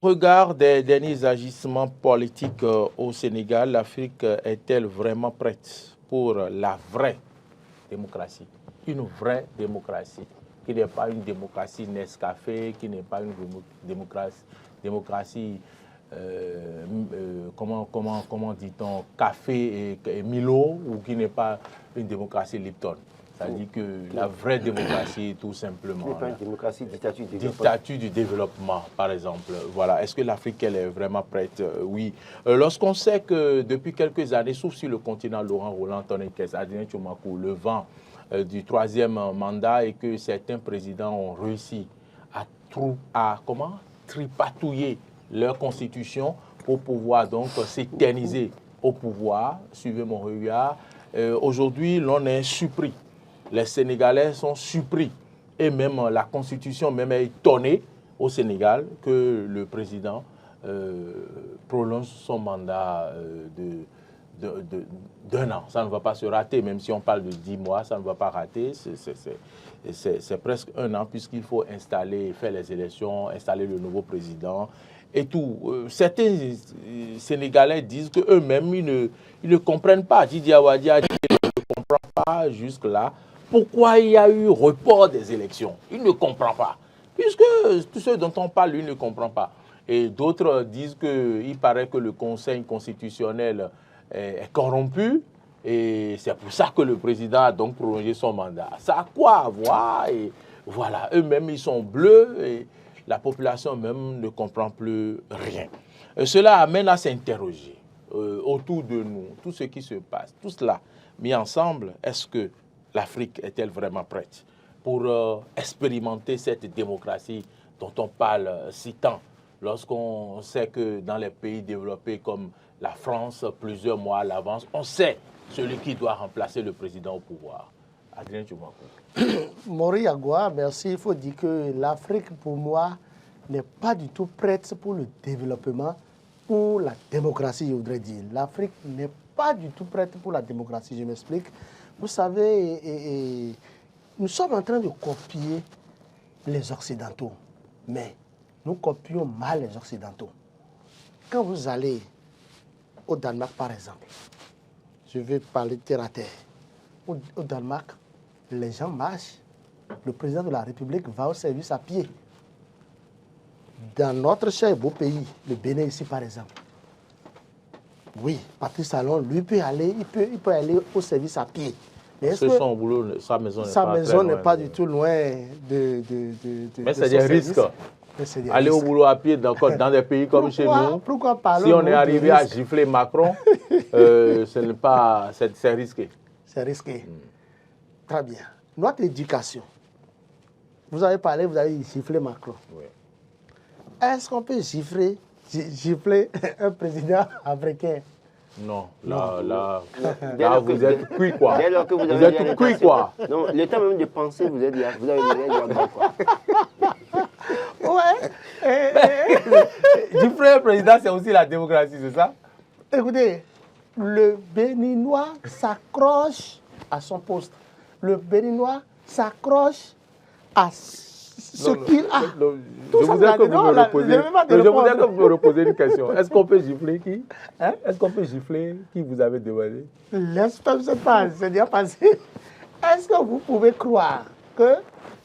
Regard des derniers agissements politiques au Sénégal, l'Afrique est-elle vraiment prête pour la vraie démocratie? Une vraie démocratie, qui n'est pas une démocratie Nescafé, qui n'est pas une démocratie comment dit-on, café et Milo, ou qui n'est pas une démocratie Lipton. C'est-à-dire que la vraie démocratie, tout simplement. Ce n'est pas une démocratie, dictature du développement. Dictature du développement, par exemple. Voilà. Est-ce que l'Afrique, elle est vraiment prête? Oui. Lorsqu'on sait que depuis quelques années, sauf sur le continent Laurent Roland, Tony Kess, Adrien Tchoumakou, le vent du troisième mandat, et que certains présidents ont réussi à tripatouiller leur constitution pour pouvoir donc s'éterniser au pouvoir. Suivez mon regard. Aujourd'hui, l'on est surpris. Les Sénégalais sont surpris. Et même la Constitution même est étonnée au Sénégal que le président prolonge son mandat d'un an. Ça ne va pas se rater, même si on parle de 10 mois, ça ne va pas rater. C'est presque un an puisqu'il faut faire les élections, installer le nouveau président et tout. Certains Sénégalais disent qu'eux-mêmes, ils ne comprennent pas. Didi Awadi a dit qu'il ne comprend pas jusque-là. Pourquoi il y a eu report des élections? Il ne comprend pas. Puisque tous ceux dont on parle, lui, ne comprend pas. Et d'autres disent qu'il paraît que le Conseil constitutionnel est corrompu. Et c'est pour ça que le président a donc prolongé son mandat. Ça a quoi à voir? Et voilà, eux-mêmes, ils sont bleus et la population même ne comprend plus rien. Cela amène à s'interroger autour de nous, tout ce qui se passe, tout cela mis ensemble, est-ce que l'Afrique est-elle vraiment prête pour expérimenter cette démocratie dont on parle si tant, lorsqu'on sait que dans les pays développés comme la France, plusieurs mois à l'avance, on sait celui qui doit remplacer le président au pouvoir? Adrien Tchoumakou. Mori Agua, merci. Il faut dire que l'Afrique, pour moi, n'est pas du tout prête pour le développement, pour la démocratie, je voudrais dire. L'Afrique n'est pas du tout prête pour la démocratie, je m'explique. Vous savez, nous sommes en train de copier les Occidentaux, mais nous copions mal les Occidentaux. Quand vous allez au Danemark, par exemple, je vais parler terre à terre. Au Danemark, les gens marchent, le président de la République va au service à pied. Dans notre cher et beau pays, le Bénin ici, par exemple, oui, Patrice Talon, lui, peut aller au service à pied. Mais son boulot, sa maison n'est pas du tout loin de mais c'est des risques. Aller au boulot à pied dans des pays comme chez nous, si on est arrivé à gifler Macron, c'est risqué. C'est risqué. Très bien. Notre éducation, vous avez giflé Macron. Oui. Est-ce qu'on peut gifler un président africain? Non, là, vous êtes cuit, quoi. Dès lors que vous êtes cuit, quoi. Non, le temps même de penser, vous avez les règles, quoi. Ouais. Gifler un président, c'est aussi la démocratie, c'est ça? Écoutez, le Béninois s'accroche à son poste. Le Béninois s'accroche à ce qu'il a. Je voudrais que vous me reposiez une question. Est-ce qu'on peut gifler qui? Est-ce qu'on peut gifler qui vous avez demandé? Laisse-moi, je passe, c'est déjà passé. Est-ce que vous pouvez croire que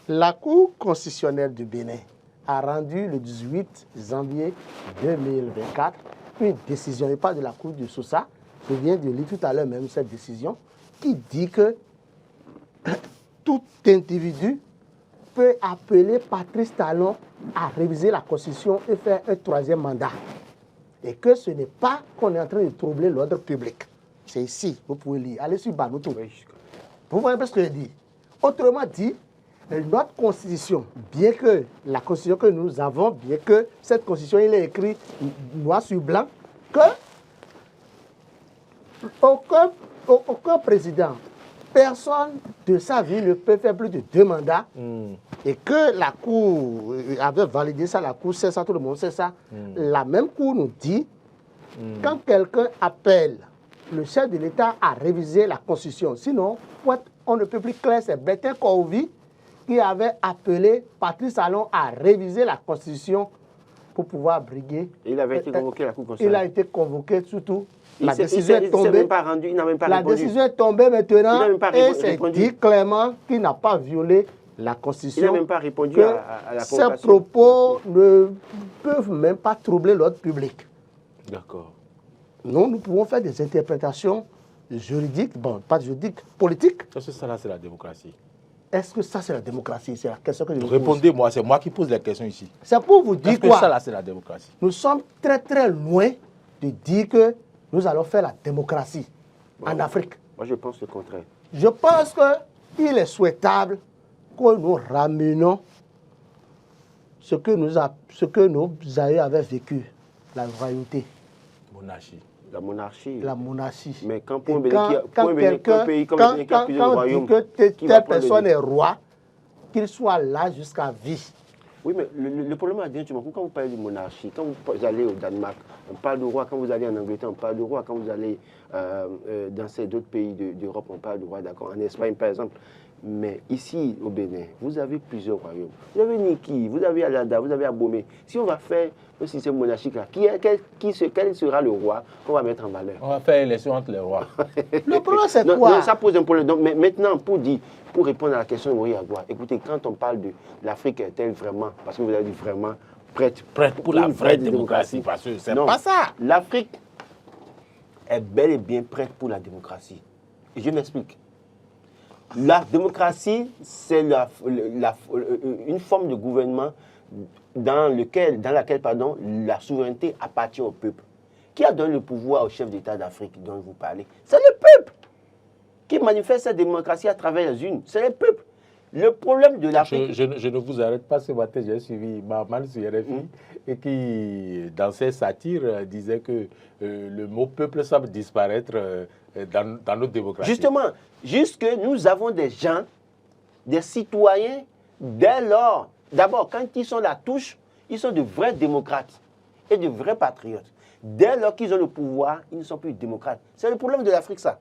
la Cour constitutionnelle du Bénin a rendu le 18 janvier 2024 une décision, et pas de la Cour de Sousa, je viens de lire tout à l'heure même cette décision, qui dit que tout individu peut appeler Patrice Talon à réviser la Constitution et faire un troisième mandat. Et que ce n'est pas qu'on est en train de troubler l'ordre public. C'est ici, vous pouvez lire. Allez sur Banoutou. Vous voyez ce que je dis. Autrement dit, notre Constitution, bien que la Constitution que nous avons, bien que cette Constitution, il est écrit noir sur blanc, que aucun président, personne de sa vie ne peut faire plus de 2 mandats et que la Cour avait validé ça, la Cour sait ça, tout le monde sait ça. La même Cour nous dit, quand quelqu'un appelle le chef de l'État à réviser la Constitution, sinon, on ne peut plus clair, c'est Bertin Kouovi qui avait appelé Patrice Talon à réviser la Constitution pour pouvoir briguer. Il avait été convoqué à la Cour constitutionnelle. Il a été convoqué, surtout. La décision est tombée. Il n'a même pas répondu. La décision est tombée maintenant et c'est dit clairement qu'il n'a pas violé la Constitution. Il n'a même pas répondu à la convocation. Ces propos ne peuvent même pas troubler l'ordre public. D'accord. Nous pouvons faire des interprétations juridiques, bon, pas juridiques, politiques. Est-ce que ça, là, c'est la démocratie? Est-ce que ça, c'est la démocratie? C'est la question que je vous pose. Répondez-moi, c'est moi qui pose la question ici. C'est pour vous dire quoi? Est-ce que ça, là, c'est la démocratie? Nous sommes très, très loin de dire que nous allons faire la démocratie en Afrique. Moi, je pense le contraire. Je pense qu'il est souhaitable que nous ramenions ce que nos aïeux avaient vécu, la royauté. Monarchie. La monarchie. La monarchie. Mais quand pour un pays comme le Bénin qui a plusieurs royaumes, quand telle personne est roi, qu'il soit là jusqu'à vie. Oui, mais le problème à dire, quand vous parlez de monarchie, quand vous allez au Danemark, on parle de roi. Quand vous allez en Angleterre, on parle de roi. Quand vous allez dans ces d'autres pays d'Europe, on parle de roi, d'accord. En Espagne, par exemple. Mais ici, au Bénin, vous avez plusieurs royaumes. Vous avez Niki, vous avez Alada, vous avez Abomey. Si on va faire un système monarchique, là, quel sera le roi qu'on va mettre en valeur? On va faire élection entre les rois. Le problème, c'est quoi? Non, ça pose un problème. Donc, mais maintenant, pour répondre à la question de Maurice Agua, écoutez, quand on parle de l'Afrique, est-elle vraiment, parce que vous avez dit vraiment, prête pour la vraie démocratie, parce que c'est pas ça. L'Afrique est bel et bien prête pour la démocratie. Et je m'explique. La démocratie, c'est une forme de gouvernement dans laquelle la souveraineté appartient au peuple. Qui a donné le pouvoir au chef d'État d'Afrique dont vous parlez? C'est le peuple qui manifeste cette démocratie à travers les urnes. C'est le peuple. Le problème de l'Afrique... Je ne vous arrête pas. Ce matin, j'ai suivi Mahaman sur RFI et qui, dans ses satires, disait que le mot peuple semble disparaître dans notre démocratie. Justement, jusque nous avons des gens, des citoyens, dès lors, d'abord, quand ils sont la touche, ils sont de vrais démocrates et de vrais patriotes. Dès lors qu'ils ont le pouvoir, ils ne sont plus démocrates. C'est le problème de l'Afrique, ça.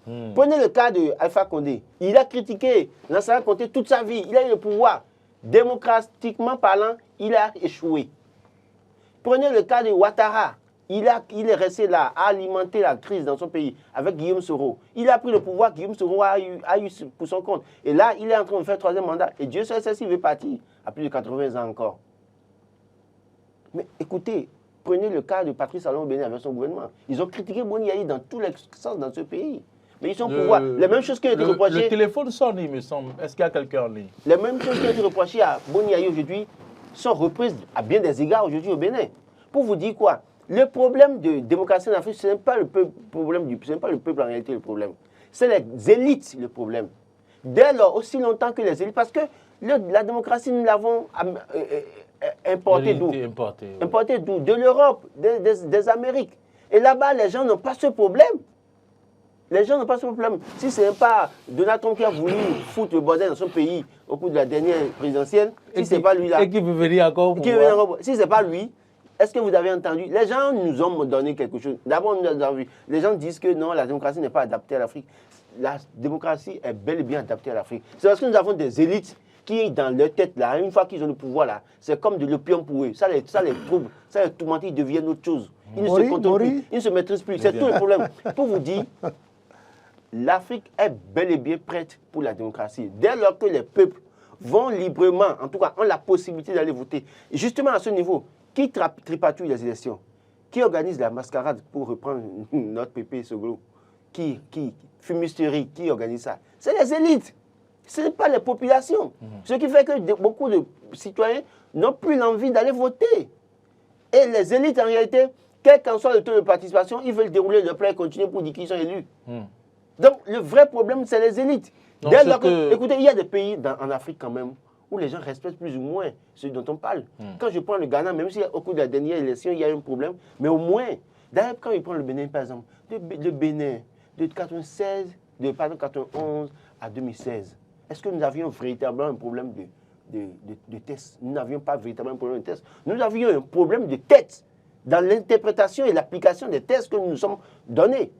Prenez le cas de Alpha Condé. Il a critiqué Lansana Conté toute sa vie. Il a eu le pouvoir. Démocratiquement parlant, il a échoué. Prenez le cas de Ouattara. Il est resté là, à alimenter la crise dans son pays avec Guillaume Soro. Il a pris le pouvoir, Guillaume Soro a eu pour son compte. Et là, il est en train de faire 3e mandat. Et Dieu sait s'il veut partir à plus de 80 ans encore. Mais écoutez, prenez le cas de Patrice Talon au Bénin avec son gouvernement. Ils ont critiqué Boni Yayi dans tous les sens dans ce pays. Mais ils sont au pouvoir. Les mêmes choses qui ont été reprochées. Le téléphone sonne, il me semble. Est-ce qu'il y a quelqu'un en ligne? Les mêmes choses qui ont été reprochées à Boni Yayi aujourd'hui sont reprises à bien des égards aujourd'hui au Bénin. Pour vous dire quoi? Le problème de démocratie en Afrique, ce n'est pas le peuple, en réalité le problème. C'est les élites le problème. Dès lors, aussi longtemps que les élites, parce que la démocratie, nous l'avons importée d'où? Importée d'où? De l'Europe, des Amériques. Et là-bas, les gens n'ont pas ce problème. Les gens n'ont pas ce problème. Si ce n'est pas Donald Trump qui a voulu foutre le bordel dans son pays au cours de la dernière présidentielle, si ce n'est pas lui là. Et qui veut venir encore si ce n'est pas lui, est-ce que vous avez entendu? Les gens nous ont donné quelque chose. D'abord, nous avons vu. Les gens disent que non, la démocratie n'est pas adaptée à l'Afrique. La démocratie est bel et bien adaptée à l'Afrique. C'est parce que nous avons des élites qui, dans leur tête, là, une fois qu'ils ont le pouvoir, là, c'est comme de l'opium pour eux. Ça les trouble, ça les tourmente, ils deviennent autre chose. Ils ne se contrôlent plus, ils ne se maîtrisent plus. C'est tout le problème. Pour vous dire, l'Afrique est bel et bien prête pour la démocratie. Dès lors que les peuples vont librement, en tout cas, ont la possibilité d'aller voter. Et justement, à ce niveau, qui tripatouille les élections? Qui organise la mascarade, pour reprendre notre pépé Soglo? Qui fumisterie, qui organise ça? C'est les élites. Ce n'est pas les populations. Ce qui fait que beaucoup de citoyens n'ont plus l'envie d'aller voter. Et les élites, en réalité, quel qu'en soit le taux de participation, ils veulent dérouler leur plan et continuer pour dire qu'ils sont élus. Donc, le vrai problème, c'est les élites. Écoutez, il y a des pays en Afrique quand même où les gens respectent plus ou moins ce dont on parle. Quand je prends le Ghana, même si au cours de la dernière élection, il y a eu un problème, mais au moins, d'ailleurs, quand il prend le Bénin, par exemple, le Bénin, de 91 à 2016, est-ce que nous avions véritablement un problème de test? Nous n'avions pas véritablement un problème de test. Nous avions un problème de tête dans l'interprétation et l'application des tests que nous nous sommes donnés.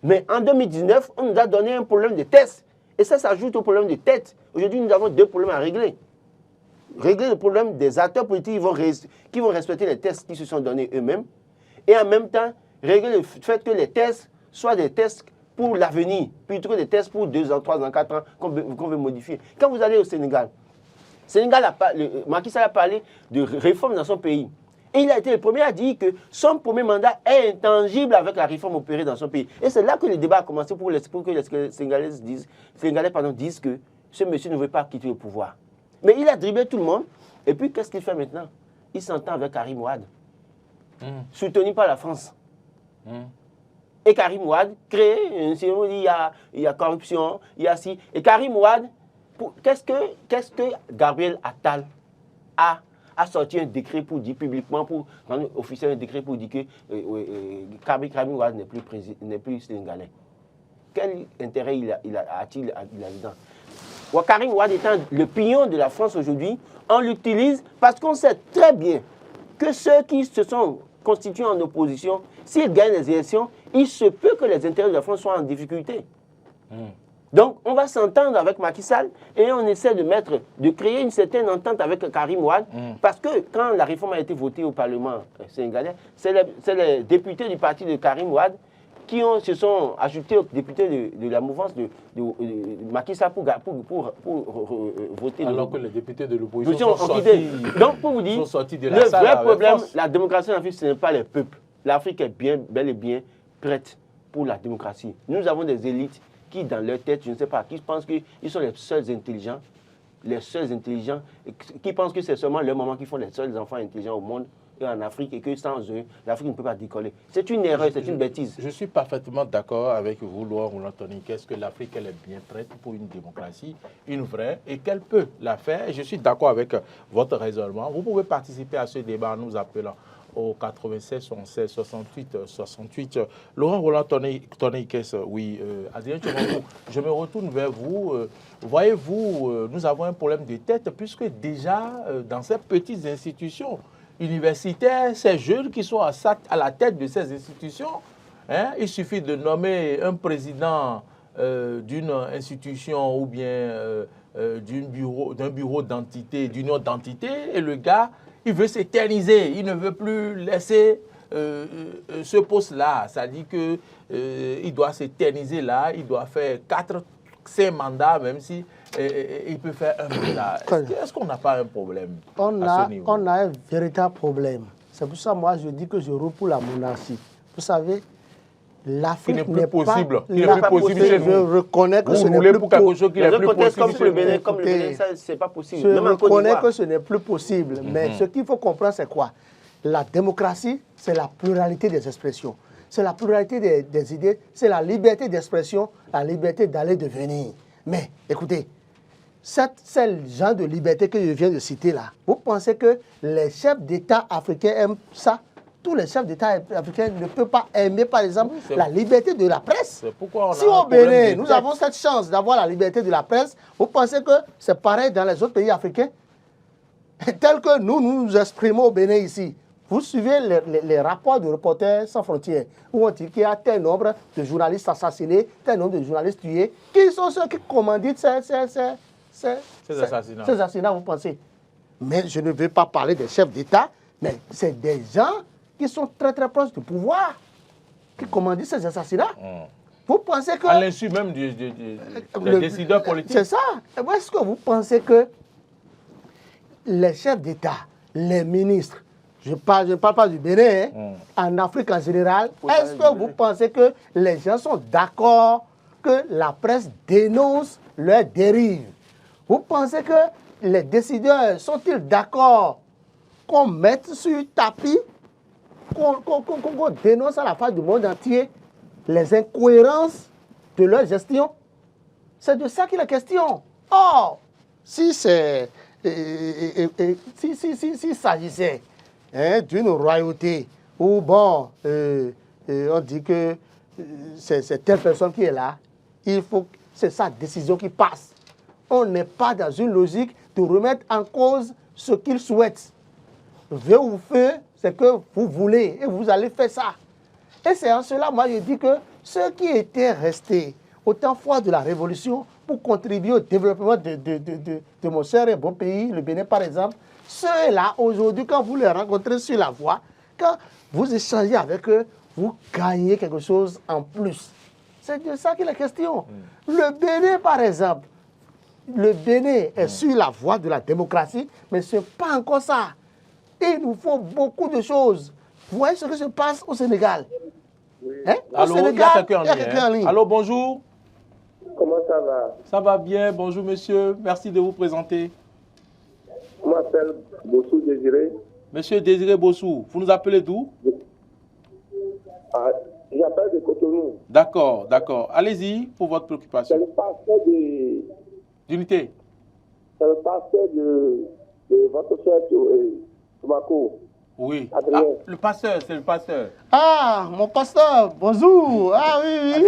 Mais en 2019, on nous a donné un problème de test. Et ça s'ajoute au problème de tête. Aujourd'hui, nous avons deux problèmes à régler. régler le problème des acteurs politiques qui vont respecter les tests qui se sont donnés eux-mêmes, et en même temps, régler le fait que les tests soient des tests pour l'avenir, plutôt que des tests pour 2 ans, 3 ans, 4 ans qu'on veut modifier. Quand vous allez au Sénégal, Macky Sall a parlé de réforme dans son pays. Et il a été le premier à dire que son premier mandat est intangible avec la réforme opérée dans son pays. Et c'est là que le débat a commencé pour que les Sénégalais disent que ce monsieur ne veut pas quitter le pouvoir. Mais il a dribblé tout le monde. Et puis, qu'est-ce qu'il fait maintenant? Il s'entend avec Karim Wade, soutenu par la France. Et Karim Wade crée, il y a corruption, il y a ci. Et Karim Wade, qu'est-ce que Gabriel Attal a sorti un décret pour dire publiquement, pour rendre officiel un décret pour dire que Karim Wade n'est plus sénégalais? Quel intérêt a-t-il là-dedans? Karim Wade étant le pignon de la France aujourd'hui, on l'utilise parce qu'on sait très bien que ceux qui se sont constitués en opposition, s'ils gagnent les élections, il se peut que les intérêts de la France soient en difficulté. Donc, on va s'entendre avec Macky Sall et on essaie de créer une certaine entente avec Karim Wade parce que quand la réforme a été votée au Parlement sénégalais, c'est les députés du parti de Karim Wade qui se sont ajoutés aux députés de la mouvance de Macky Sall pour voter. Alors que les députés de l'opposition sont sortis. Donc, pour vous dire, le vrai problème, la démocratie en Afrique, ce n'est pas les peuples. L'Afrique est bel et bien prête pour la démocratie. Nous avons des élites qui, dans leur tête, je ne sais pas, qui pensent qu'ils sont les seuls intelligents, qui pensent que c'est seulement leur maman qui font les seuls enfants intelligents au monde et en Afrique, et que sans eux, l'Afrique ne peut pas décoller. C'est une erreur, c'est une bêtise. Je suis parfaitement d'accord avec vous, Laurent Roland-Tony. Qu'est-ce que l'Afrique, elle est bien prête pour une démocratie, une vraie, et qu'elle peut la faire. Et je suis d'accord avec votre raisonnement. Vous pouvez participer à ce débat en nous appelant au 96 76 68 68. Laurent Roland-Tony, oui, Adrien Tchomamou, je me retourne vers vous. Voyez-vous, nous avons un problème de tête puisque déjà, dans ces petites institutions universitaires, ces jeunes qui sont à la tête de ces institutions, il suffit de nommer un président d'une institution ou bien d'un bureau d'entité, d'union d'entité, et le gars, il veut s'éterniser, il ne veut plus laisser ce poste-là. Ça dit qu'il doit s'éterniser là, il doit faire 4-5 mandats, même si il peut faire un mandat. Est-ce qu'on n'a pas un problème à ce niveau? On a un véritable problème. C'est pour ça, moi, je dis que je roule pour la monarchie. Vous savez, l'Afrique n'est plus possible. Il n'est plus possible chez nous. Je reconnais que ce n'est plus possible. Comme le Bénin, c'est pas possible. Je reconnais que ce n'est plus possible. Mais ce qu'il faut comprendre, c'est quoi? La démocratie, c'est la pluralité des expressions. C'est la pluralité des idées. C'est la liberté d'expression, la liberté d'aller et de venir. Mais, écoutez, c'est le genre de liberté que je viens de citer là. Vous pensez que les chefs d'État africains aiment ça? Tous les chefs d'État africains ne peuvent pas aimer, par exemple, la liberté de la presse. Si au Bénin, nous avons cette chance d'avoir la liberté de la presse, vous pensez que c'est pareil dans les autres pays africains? Tel que nous exprimons au Bénin ici. Vous suivez les rapports de Reporters sans frontières, où on dit qu'il y a tel nombre de journalistes assassinés, tel nombre de journalistes tués. Qui sont ceux qui commanditent ces assassinats, vous pensez? Mais je ne veux pas parler des chefs d'État, mais c'est des gens qui sont très très proches du pouvoir, qui commandent ces assassinats. Vous pensez que... À l'insu même des décideurs politiques. C'est ça. Est-ce que vous pensez que les chefs d'État, les ministres, je ne parle pas du Bénin, en Afrique en général, est-ce que vous pensez que les gens sont d'accord que la presse dénonce leurs dérives? Vous pensez que les décideurs sont-ils d'accord qu'on mette sur tapis, qu'on dénonce à la face du monde entier les incohérences de leur gestion? C'est de ça qu'il est question. Or, si c'est... S'il s'agissait d'une royauté où, bon, on dit que c'est telle personne qui est là, il faut que c'est sa décision qui passe. On n'est pas dans une logique de remettre en cause ce qu'il souhaite. Vœu ou feu, c'est que vous voulez et vous allez faire ça. Et c'est en cela, moi, je dis que ceux qui étaient restés au temps froid de la Révolution pour contribuer au développement de mon cher et beau pays, le Bénin par exemple, ceux-là, aujourd'hui, quand vous les rencontrez sur la voie, quand vous échangez avec eux, vous gagnez quelque chose en plus. C'est de ça qu'il est question. Le Bénin, par exemple, le Bénin est sur la voie de la démocratie, mais ce n'est pas encore ça. Il nous faut beaucoup de choses. Vous voyez ce que se passe au Sénégal. Hein? Allô, il y a quelqu'un en ligne. Allô, bonjour. Comment ça va? Ça va bien, bonjour monsieur, merci de vous présenter. Je m'appelle Bossou Désiré. Monsieur Désiré Bossou, vous nous appelez d'où? J'appelle de Cotonou. D'accord, d'accord. Allez-y pour votre préoccupation. C'est le pasteur d'unité. C'est le pasteur de votre frère Toubacou. Oui. Adrien. Ah, le pasteur, c'est le pasteur. Ah, mon pasteur, bonjour. Ah oui, oui.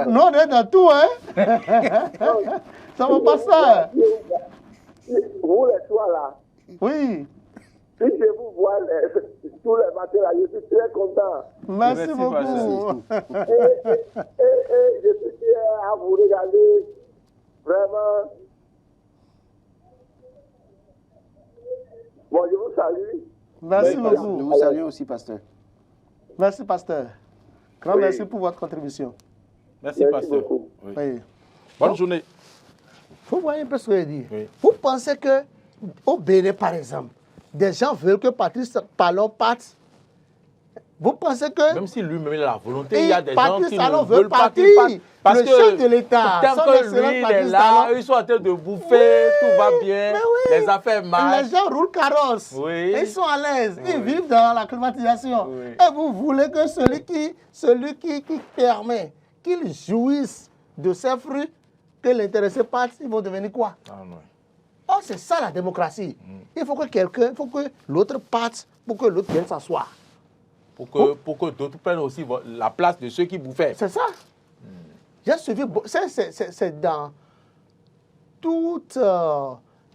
Non, on est dans tout, hein. C'est mon pasteur. Vous les trois là. Oui. Si je vous vois tous les matins là, je suis très content. Merci beaucoup. Et je suis fier à vous regarder. Vraiment. Bon, je vous salue. Merci beaucoup. Nous vous saluons aussi, pasteur. Merci, pasteur. Grand merci pour votre contribution. Merci pasteur. Beaucoup. Oui. Oui. Bonne journée. Vous voyez un peu ce que je dis. Oui. Vous pensez qu'au Bénin, par exemple, des gens veulent que Patrice Talon parte? Vous pensez que... Même si lui-même a la volonté, il y a des gens qui Talon ne veulent pas partir. qu'il parte. Parce le chef de l'État, tant que lui, il est là, ils sont en train de bouffer, tout va bien, les affaires marchent. Les gens roulent carrosse. Oui. Ils sont à l'aise. Ils vivent dans la climatisation. Oui. Et vous voulez que celui qui permet qu'il jouisse de ses fruits, que l'intéressé parte, ils vont devenir quoi? Ah, non. Oh, c'est ça la démocratie. Il faut que l'autre parte pour que l'autre vienne s'asseoir. Pour que d'autres prennent aussi la place de ceux qui bouffaient. C'est ça. J'ai suivi, c'est dans toutes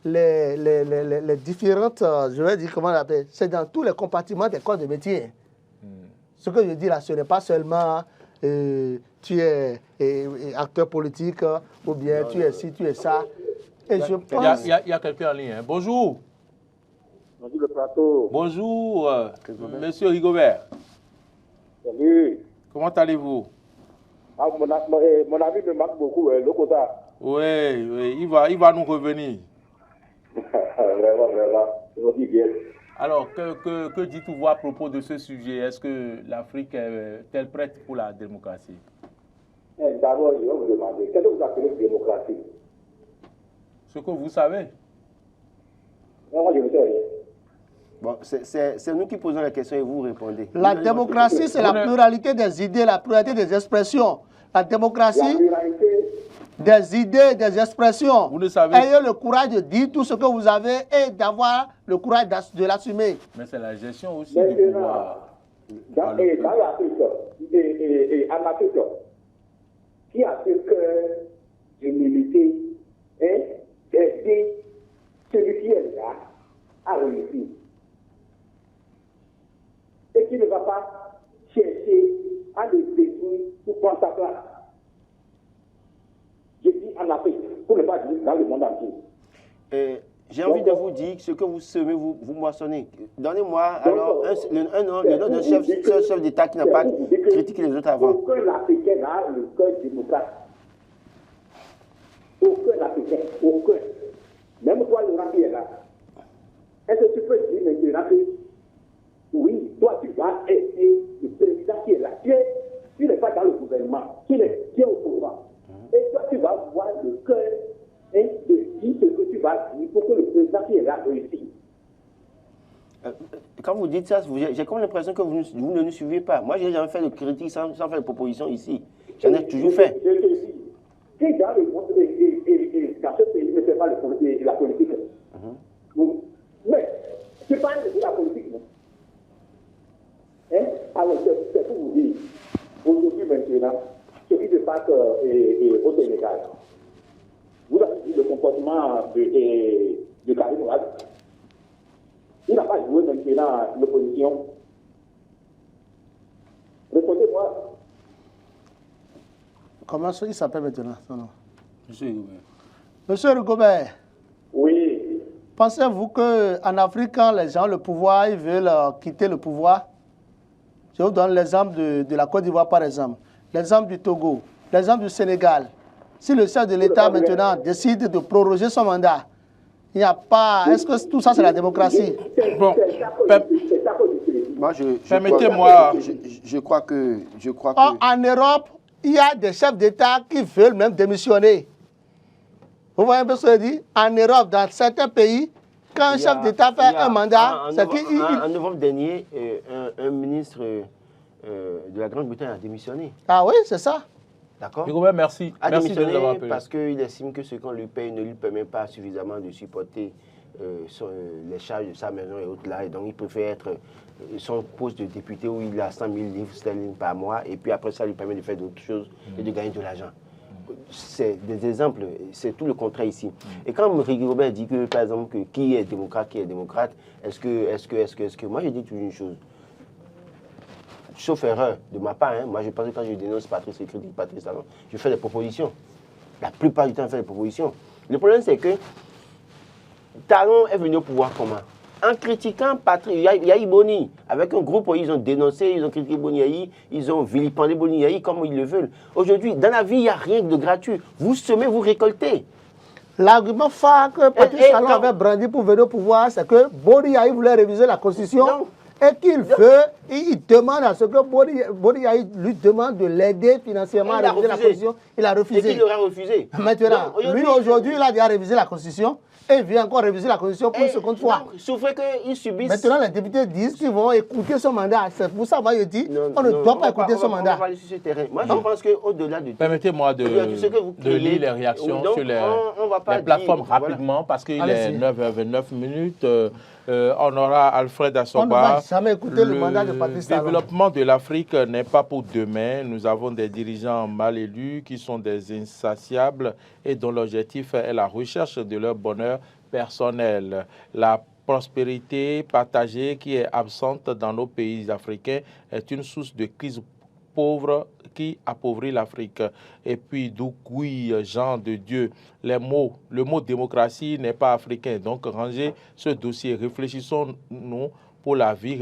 les différentes, je vais dire comment on l'appelle, c'est dans tous les compartiments des corps de métier. Ce que je dis là, ce n'est pas seulement tu es acteur politique ou bien tu es ci, tu es ça. Et je pense... Il y a quelqu'un en ligne. Hein. Bonjour. Bonjour le plateau. Bonjour, monsieur Rigobert. Salut. Comment allez-vous? Ah, mon ami me manque beaucoup, Lokota. Oui, il va nous revenir. Vraiment, je vous dis bien. Alors, que dites-vous à propos de ce sujet? Est-ce que l'Afrique est-elle prête pour la démocratie? D'abord, je vais vous demander, qu'est-ce que vous appelez démocratie? Ce que vous savez. Non, moi, je ne sais rien. Bon, c'est nous qui posons la question et vous répondez. La démocratie, c'est la pluralité des idées, la pluralité des expressions. La démocratie, La pluralité des idées, des expressions. Vous ne savez. Ayez le courage de dire tout ce que vous avez et d'avoir le courage de l'assumer. Mais c'est la gestion aussi du pouvoir. Dans l'Afrique, et en Afrique, qui a fait que l'humilité, d'aider celui qui est là à réussir. Et qui ne va pas chercher à le détruire pour prendre sa place. Je dis en Afrique, pour ne pas dire dans le monde entier. J'ai envie de vous dire que ce que vous semez, vous moissonnez. Donnez-moi alors le nom d'un chef d'État qui n'a pas critiqué les autres avant. Aucun Africain n'a le cœur démocrate. Aucun Africain, aucun. Même toi, le qui est là. Est-ce que tu peux dire maintenant que oui, toi, tu vas aider le président qui est là. Tu n'es pas dans le gouvernement, tu es au pouvoir. Et toi, tu vas voir le cœur de dire ce que tu vas dire pour que le président qui est là réussisse. Quand vous dites ça, j'ai comme l'impression que vous ne nous suivez pas. Moi, je n'ai jamais fait de critique sans faire de proposition ici. J'en ai toujours fait. Je te dis, si dans le monde et dans ce pays ne fait pas la politique, mais tu parles de la politique, non? Alors, c'est pour vous dire, aujourd'hui maintenant, ce qui se passe au Sénégal, vous avez vu le comportement de Karim Wade. Il n'a pas joué maintenant l'opposition. Répondez-moi. Comment il s'appelle maintenant son nom? Monsieur Rigobert. Monsieur Rigobert, Oui. pensez-vous qu'en Afrique, quand les gens ont le pouvoir, ils veulent quitter le pouvoir? Je vous donne l'exemple de la Côte d'Ivoire, par exemple, l'exemple du Togo, l'exemple du Sénégal. Si le chef de l'État maintenant décide de proroger son mandat, il n'y a pas... Est-ce que tout ça, c'est la démocratie? Bon, Moi, permettez-moi. Je crois que... En Europe, il y a des chefs d'État qui veulent même démissionner. Vous voyez un peu ce que je dis? En Europe, dans certains pays, quand un chef d'État fait un mandat, c'est qu'il... En novembre dernier, un ministre de la Grande-Bretagne a démissionné. Ah oui, c'est ça. D'accord? Rigobert, merci. A Merci de nous avoir démissionné appelé. parce qu'il estime que ce qu'on lui paye ne lui permet pas suffisamment de supporter les charges de sa maison et autres là. Et donc, il préfère être son poste de député où il a 100 000 livres sterling par mois. Et puis après, ça lui permet de faire d'autres choses et de gagner de l'argent. C'est des exemples, c'est tout le contraire ici. Et quand Rigobert dit que, par exemple, que qui est démocrate, est-ce que... Moi, je dis toujours une chose. Sauf erreur de ma part, hein. Moi je pense que quand je dénonce Patrice et critique Patrice Talon, je fais des propositions. La plupart du temps, je fais des propositions. Le problème, c'est que Talon est venu au pouvoir comment? En critiquant Patrice Yahi Boni, avec un groupe où ils ont dénoncé, ils ont critiqué Boni Yahi, ils ont vilipendé Boni Yahi comme ils le veulent. Aujourd'hui, dans la vie, il n'y a rien de gratuit. Vous semez, vous récoltez. L'argument phare que Patrice Talon avait brandi pour venir au pouvoir, c'est que Boni Yahi voulait réviser la Constitution. Non. Et qu'il veut, il demande à ce que Boni Yahi lui demande de l'aider financièrement à réviser la Constitution. Il a refusé. Et qu'il aura refusé. Maintenant, lui aujourd'hui, il a déjà révisé la Constitution et il vient encore réviser la Constitution pour une seconde fois. Souffrez qu'ils subissent. Maintenant, les députés disent qu'ils vont écouter son mandat. C'est pour ça que moi je dis on ne doit pas écouter son mandat. On va aller sur ce terrain. Moi, je pense qu'au-delà de... Permettez-moi de lire les réactions sur les plateformes rapidement parce qu'il est 9h29. On aura Alfred Assoba. On ne va jamais écouter le mandat de Patrice Talon. Le développement de l'Afrique n'est pas pour demain. Nous avons des dirigeants mal élus qui sont des insatiables et dont l'objectif est la recherche de leur bonheur personnel. La prospérité partagée qui est absente dans nos pays africains est une source de crise pauvre qui appauvrit l'Afrique. Et puis, Doukoui, Jean de Dieu, le mot démocratie n'est pas africain. Donc, rangez ce dossier. Réfléchissons pour la vie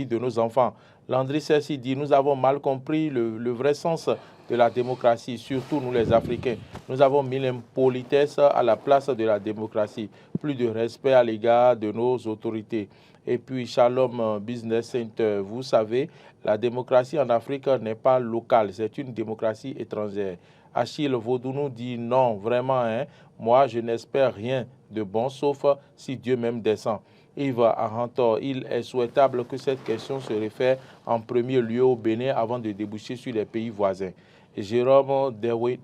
de nos enfants. Landry Sessi dit, nous avons mal compris le vrai sens de la démocratie, surtout nous les Africains. Nous avons mis l'impolitesse à la place de la démocratie. Plus de respect à l'égard de nos autorités. Et puis, Shalom Business Center, vous savez, la démocratie en Afrique n'est pas locale, c'est une démocratie étrangère. Achille Vaudounou dit non, vraiment, hein, moi je n'espère rien de bon, sauf si Dieu même descend. Yves Arantor, il est souhaitable que cette question se réfère en premier lieu au Bénin avant de déboucher sur les pays voisins. Jérôme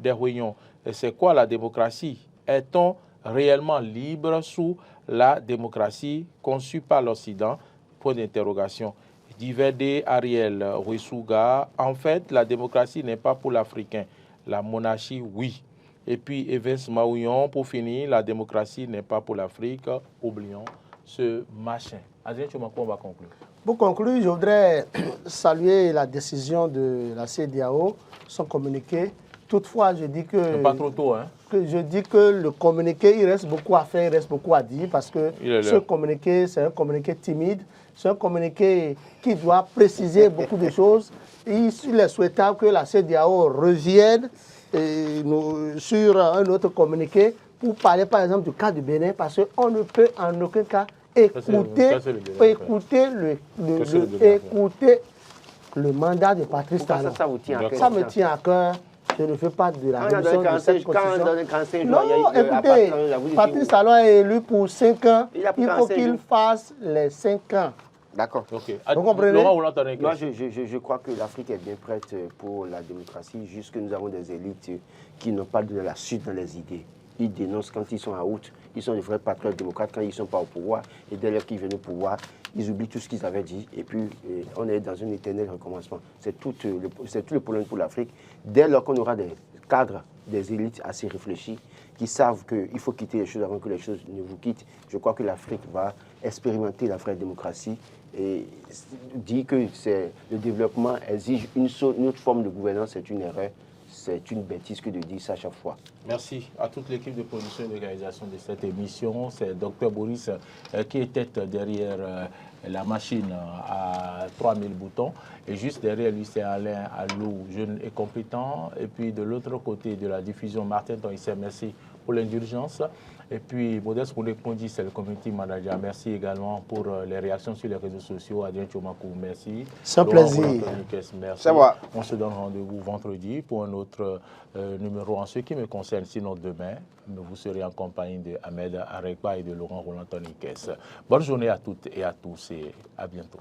Derouillon, c'est quoi la démocratie? Est-on réellement libre sous la démocratie conçue par l'Occident? Point d'interrogation. Diverdé Ariel Ruisuga, en fait, la démocratie n'est pas pour l'Africain. La monarchie, oui. Et puis, Evans Maouillon, pour finir, la démocratie n'est pas pour l'Afrique. Oublions ce machin. Adrien Tchoumakou, on va conclure. Pour conclure, je voudrais saluer la décision de la CEDEAO, son communiqué. Toutefois, je dis que... Pas trop tôt, hein? Je dis que le communiqué, il reste beaucoup à faire, il reste beaucoup à dire, parce que ce communiqué, c'est un communiqué timide, c'est un communiqué qui doit préciser beaucoup de choses. Il est souhaitable que la CEDEAO revienne sur un autre communiqué pour parler, par exemple, du cas du Bénin, parce qu'on ne peut en aucun cas écouter le mandat de Patrice Talon. Ça vous tient à cœur. Ça me tient à cœur. Je ne fais pas de la révision de cette constitution. Non, écoutez, Patrice Talon est élu pour 5 ans. Il faut qu'il fasse les 5 ans. D'accord. Okay. Vous comprenez? Moi, je crois que l'Afrique est bien prête pour la démocratie, juste que nous avons des élites qui n'ont pas donné la suite dans les idées. Ils dénoncent quand ils sont en route. Ils sont des vrais patriotes démocrates quand ils ne sont pas au pouvoir. Et dès lors qu'ils viennent au pouvoir, ils oublient tout ce qu'ils avaient dit. Et puis, on est dans un éternel recommencement. C'est tout le problème pour l'Afrique. Dès lors qu'on aura des cadres, des élites assez réfléchis, qui savent qu'il faut quitter les choses avant que les choses ne vous quittent, je crois que l'Afrique va expérimenter la vraie démocratie. Et dire que le développement exige une autre forme de gouvernance, c'est une erreur. c'est une bêtise que de dire ça à chaque fois. Merci à toute l'équipe de production et d'organisation de cette émission. C'est Dr Boris qui était derrière la machine à 3000 boutons. Et juste derrière lui, c'est Alain Alou, jeune et compétent. Et puis de l'autre côté de la diffusion, Martin Tonissé, merci pour l'indulgence. Et puis Modeste Koundé-Kondi, c'est le community manager. Merci également pour les réactions sur les réseaux sociaux. Adrien Tchomakou, merci. C'est un plaisir. Merci. On se donne rendez-vous vendredi pour un autre numéro en ce qui me concerne. Sinon demain, vous serez en compagnie de Ahmed Arekba et de Laurent Roland Tonikès. Bonne journée à toutes et à tous et à bientôt.